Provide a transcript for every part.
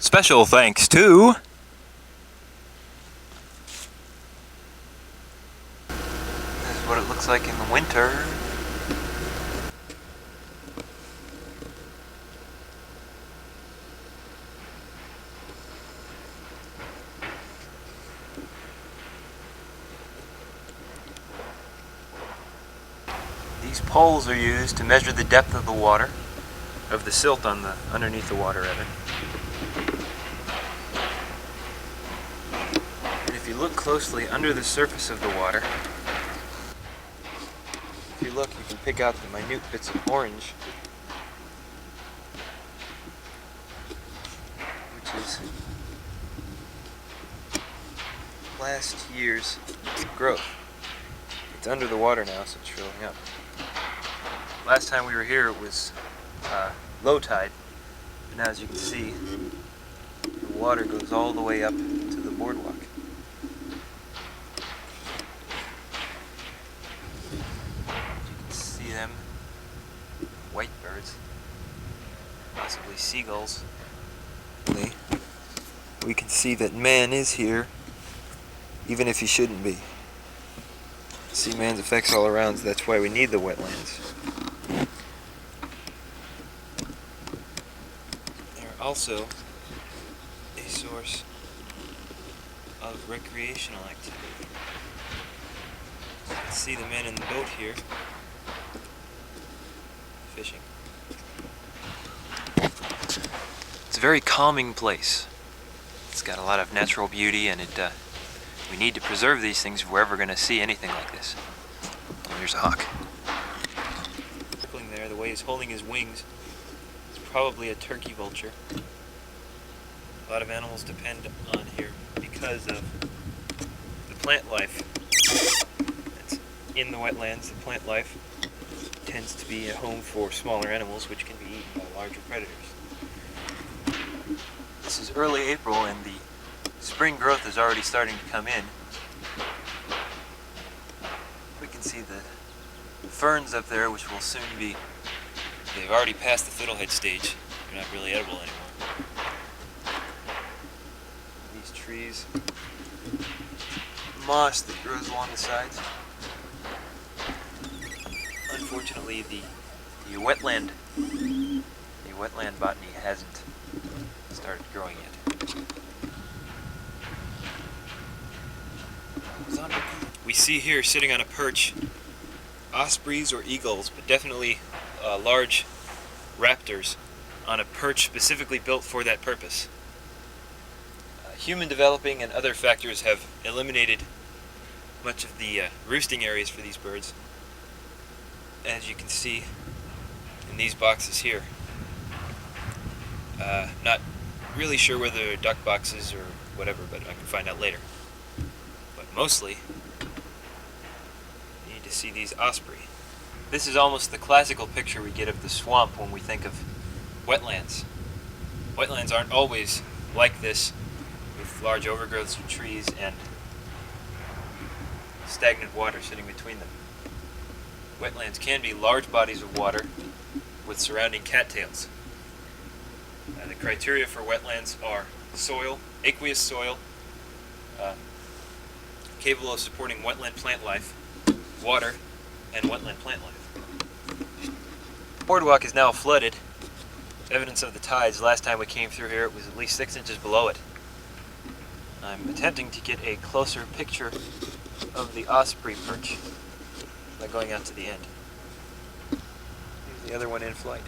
Special thanks to this is what it looks like in the winter. These poles are used to measure the depth of the water, of the silt on the underneath the water rather. And if you look closely under the surface of the water, if you look, you can pick out the minute bits of orange, which is last year's growth. It's under the water now, so it's filling up. Last time we were here it was low tide, and now as you can see, the water goes all the way up to the boardwalk. You can see them, white birds, possibly seagulls. We can see that man is here, even if he shouldn't be. See man's effects all around, so that's why we need the wetlands. They're also a source of recreational activity. You can see the men in the boat here fishing. It's a very calming place. It's got a lot of natural beauty, and we need to preserve these things if we're ever going to see anything like this. Oh, there's a hawk. Circling there, the way he's holding his wings, it's probably a turkey vulture. A lot of animals depend on here because of the plant life that's in the wetlands. The plant life tends to be a home for smaller animals which can be eaten by larger predators. This is early April and the spring growth is already starting to come in. We can see the ferns up there, which will soon be, they've already passed the fiddlehead stage. They're not really edible anymore. These trees, moss that grows along the sides. Unfortunately, the wetland botany hasn't started growing yet. We see here sitting on a perch ospreys or eagles, but definitely large raptors on a perch specifically built for that purpose. Human developing and other factors have eliminated much of the roosting areas for these birds. As you can see in these boxes here. Not really sure whether they're duck boxes or whatever, but I can find out later. But mostly, you need to see these osprey. This is almost the classical picture we get of the swamp when we think of wetlands. Wetlands aren't always like this, with large overgrowths of trees and stagnant water sitting between them. Wetlands can be large bodies of water with surrounding cattails. The criteria for wetlands are soil, aqueous soil, capable of supporting wetland plant life, water, and wetland plant life. The boardwalk is now flooded. Evidence of the tides. Last time we came through here it was at least 6 inches below it. I'm attempting to get a closer picture of the osprey perch by going out to the end. Here's the other one in flight.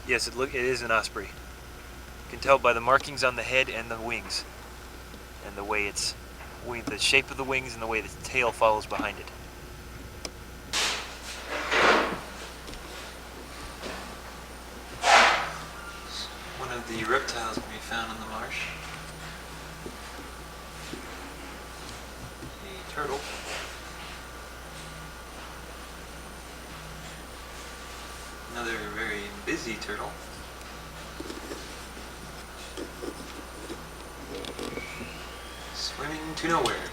Yes, it is an osprey. You can tell by the markings on the head and the wings, and the way the shape of the wings and the way the tail follows behind it. One of the reptiles can be found in the marsh. A turtle. Another very busy turtle. Swimming to nowhere.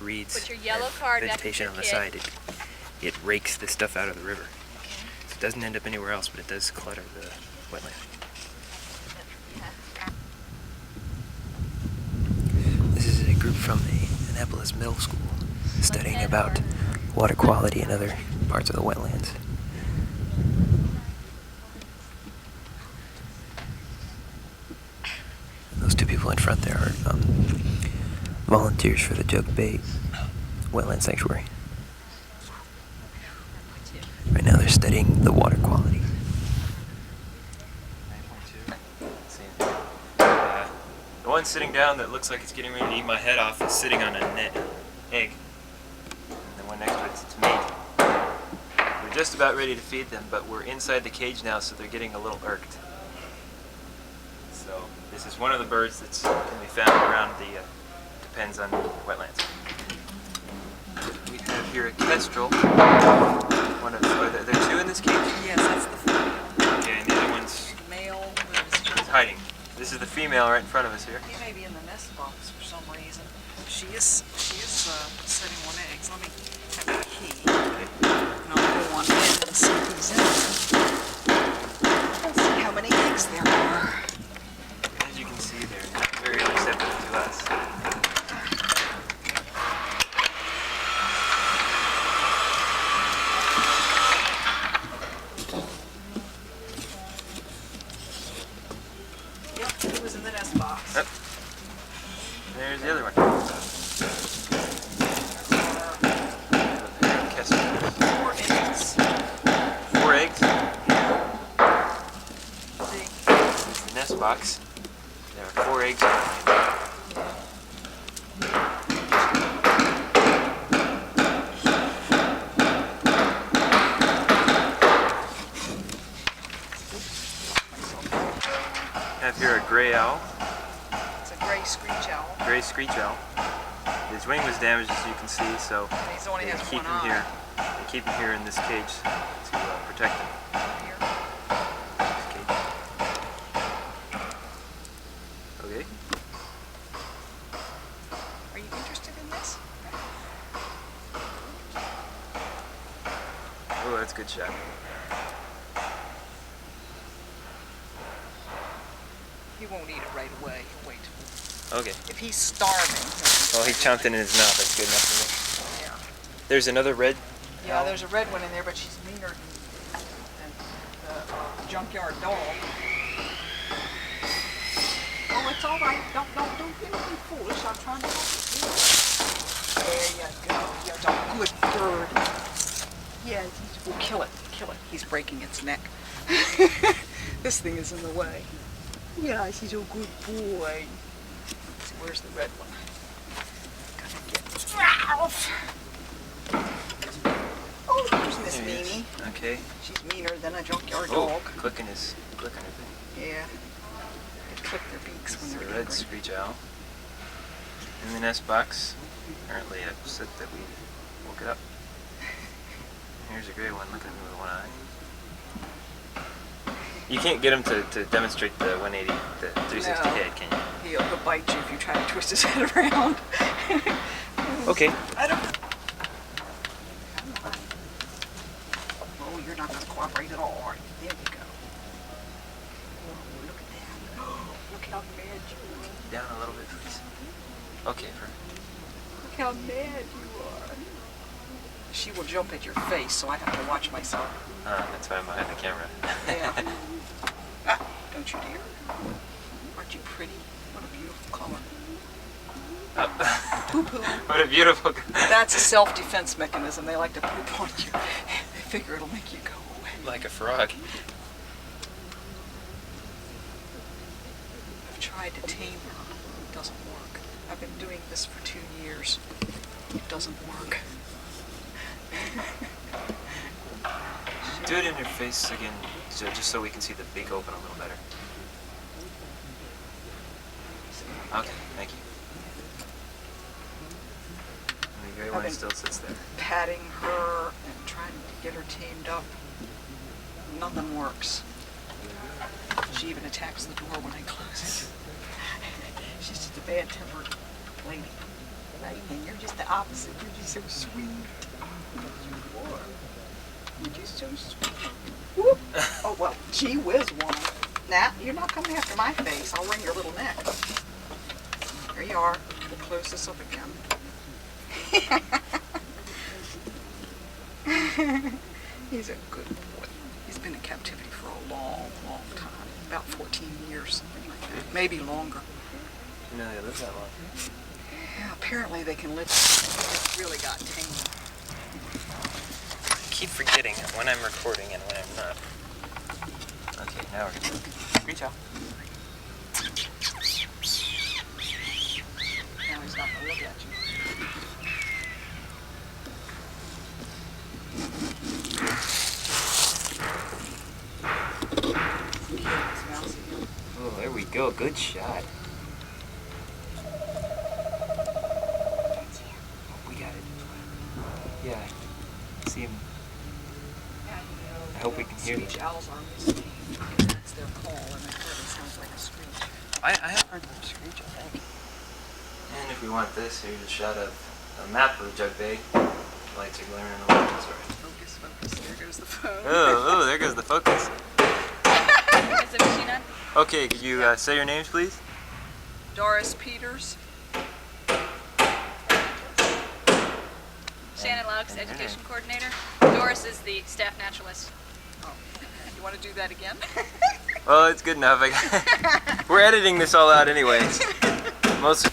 reeds Put your yellow and card back vegetation in on your the kit. side, it rakes the stuff out of the river. So it doesn't end up anywhere else, but it does clutter the wetland. This is a group from the Annapolis Middle School studying about water quality in other parts of the wetlands. Those two people in front there are volunteers for the Jug Bay Wetland Sanctuary. Right now they're studying the water quality. The one sitting down that looks like it's getting ready to eat my head off is sitting on an egg. And the one next to it's mate. We're just about ready to feed them, but we're inside the cage now, so they're getting a little irked. So this is one of the birds that's can be found around the depends on wetlands. We have here a kestrel. One of there are two in this cage. Yes, that's the female. Okay, and the other one's Male is hiding. This is the female right in front of us here. He may be in the nest box for some reason. She is setting on eggs. Let me have the key. And I'll go on in and see if he's in there. Let's see how many eggs there are. As you can see, they're not very receptive to us. Yep, he was in the nest box. Yep. There's the other one. Kestrels. 4 eggs. 4 eggs. See? This is the nest box. There are 4 eggs. I have here a gray owl, It's a gray screech owl. gray screech owl. His wing was damaged, as you can see, so And he only they has keep one him eye. here. They keep him here in this cage to protect him. Here. This cage. Okay. Are you interested in this? Oh, that's a good shot. He won't eat it right away. He'll wait. Okay. If he's starving. Well, he chomped it in his mouth. That's good enough for me. Yeah. There's another red. Yeah, there's a red one in there, but she's meaner than the junkyard dog. Oh, it's all right. Don't be looking foolish. I'm trying to help you. There you go. You're a good bird. Yeah, we'll kill it. Kill it. He's breaking its neck. This thing is in the way. Yeah, he's a good boy. Let's see, where's the red one? Gotta get Ralph. Oh, there's Miss There he is. Mimi. Okay. She's meaner than a junkyard Oh, dog. clicking her thing. Yeah. They click their beaks This when is they're a red angry. screech owl. In the nest box. Apparently upset that we woke it up. Here's a gray one looking at me with one eye. You can't get him to demonstrate the 180, the 360 No. head, can you? He'll bite you if you try to twist his head around. Okay. I don't. Come on. Oh, you're not going to cooperate at all, are you? There you go. Oh, look at that. Look how mad you are. Down a little bit, please. Okay, Look how mad you are. She will jump at your face, so I have to watch myself. that's why I'm behind the camera. Yeah. Ah, don't you dare. Aren't you pretty? What a beautiful color. Poo-poo. What a beautiful. That's a self-defense mechanism. They like to poop on you. They figure it'll make you go away. Like a frog. I've tried to tame her. It doesn't work. I've been doing this for 2 years. It doesn't work. Do it in your face again, just so we can see the beak open a little better. Okay, thank you. And the gray one still sits there. Patting her and trying to get her tamed up. Nothing works. She even attacks the door when I close it. She's just a bad-tempered lady. right? And you're just the opposite. You're just so sweet. Yes, you are. You're just so sweet. Whoop. Oh, well, gee whiz, woman. Now, you're not coming after my face. I'll wring your little neck. There you are. We'll close this up again. He's a good boy. He's been in captivity for a long, long time. About 14 years, something like that. Maybe longer. You know they live that long. Yeah, apparently they can live. It's really got tame. I keep forgetting when I'm recording and when I'm not. Okay, now we're good. Reach out. Now he's not going to look at you. Oh, there we go. Good shot. We got it. Yeah. See him. I hope we can hear Screech them. owls are listening. That's their call, and it really sounds like a screech. I have heard them screech, I think. And if we want this, here's a shot of a map of Jug Bay. Lights are glaring on the light. That's right. Focus, focus. There goes the phone. Oh, there goes the focus. Is the machine on? Okay, could you say your names, please? Doris Peters. Shannon Laux, Education Coordinator. Doris is the staff naturalist. Oh, you want to do that again? Well, it's good enough. We're editing this all out anyways. Most.